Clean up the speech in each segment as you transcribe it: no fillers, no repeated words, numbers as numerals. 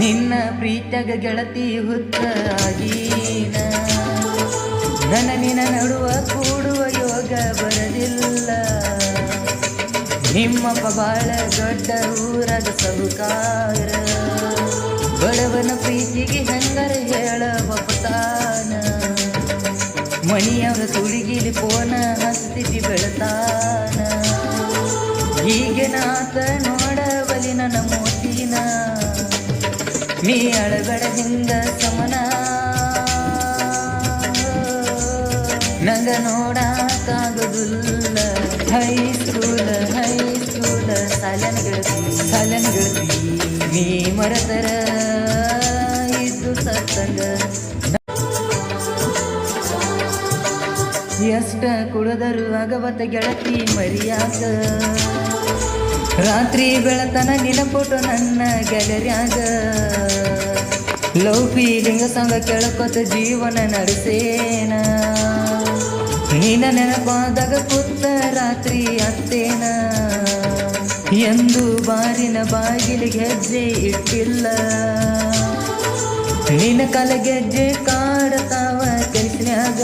ನಿನ್ನ ಪ್ರೀತ್ಯಾಗ ಗೆಳತಿ ಹುತ್ತ ಆಗೀನ ನನ್ನ ನಿನ್ನ ನಡುವ ಕೂಡುವ ಯೋಗ ಬರದಿಲ್ಲ ನಿಮ್ಮಪ್ಪ ಬಾಳ ದೊಡ್ಡ ಊರಾಗ ಸಹುಕಾರ ಬಡವನ ಪ್ರೀತಿಗೆ ಹಂಗರ ಹೇಳ ಬಪ್ಪತಾನ ಮಣಿಯವರ ತುಳಿಗಿಲಿ ಪೋನ ಹಸ್ತಿತಿ ಬೆಳತಾನ ಹೀಗೆ ನಾತ ನೋಡವಲಿ ನನ್ನ ಮೋತಿನ ನೀ ಅಳಗಡ ಹಿಂಗ ಸಮನ ನಂಗ ನೋಡಕ್ಕಾಗೋದಿಲ್ಲ ಹೈಸ್ಕೂಲ ಸಾಲನ ಗೆಳತಿ ನೀ ಮರತರ ಇದ್ದು ಸತ್ತಂಗ ಎಷ್ಟ ಕುಡದರು ಅಗವತ ಗೆಳತಿ ಮರಿಯಾಗ ರಾತ್ರಿ ಬೆಳತನ ನಿನಪೋಟು ನನ್ನ ಗ್ಯಾಲರಿಯಾಗ ಲವ್ ಫೀಲಿಂಗ ಸಂಗ ಕೆಳಕೊತ ಜೀವನ ನಡೆಸೇನ ನಿನ್ನ ನೆನಪಾದಾಗ ಕೂತ ರಾತ್ರಿ ಅತ್ತೇನ ಎಂದು ಬಾರಿನ ಬಾಗಿಲಿಗೆ ಹೆಜ್ಜೆ ಇಟ್ಟಿಲ್ಲ ನಿನ್ನ ಕಾಲಗೆಜ್ಜೆ ಕಾಡತಾವ ಕೆಲಸನ್ಯಾಗ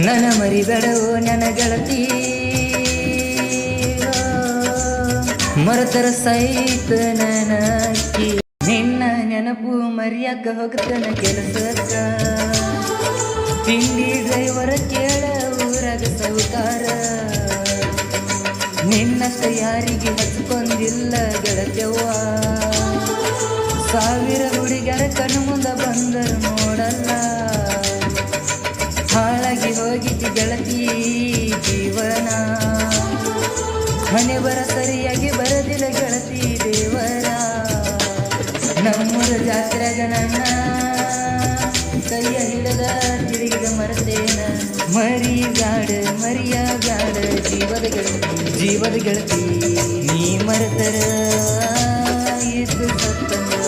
ನನ್ನ ಮರಿಬೇಡವೋ ನನ್ನ ಗೆಳತಿ ಮರತರ ಸಹಿತ ನನಕ್ಕಿ ನಿನ್ನ ನೆನಪು ಮರಿಯಕ್ಕ ಹೋಗ್ತನ ಕೆಲಸಕ್ಕ ತಿಂಡಿ ಡ್ರೈವರ ಕೇಳ ಊರಾಗ ಸೌಕಾರ ನಿನ್ನಷ್ಟ ಯಾರಿಗೆ ಹಚ್ಕೊಂಡಿಲ್ಲ ಗೆಳತ್ಯವ್ವ ಸಾವಿರ ಹುಡುಗರ ಕಣ್ಣು ಮುಂದ ಬಂದರು ನೋಡಲ್ಲ ಹಾಳಾಗಿ ಹೋಗಿತಿ ಗೆಳತಿ ಜೀವನ ಮನೆ ಬರ ಸರಿಯಾಗಿ ಬರದಿಲ್ಲ ಗೆಳತಿ ದೇವರ ನಮ್ಮೂರ ಜಾತ್ರೆಗ ನನ್ನ ಕೈಯ ಹಿಡದ ತಿರುಗಿದ ಮರತೇನ ಮರಿಯ ಬ್ಯಾಡ ಜೀವದ ಗೆಳತಿ ನೀ ಮರತರ ಇದ್ದು ಸತ್ತಂಗ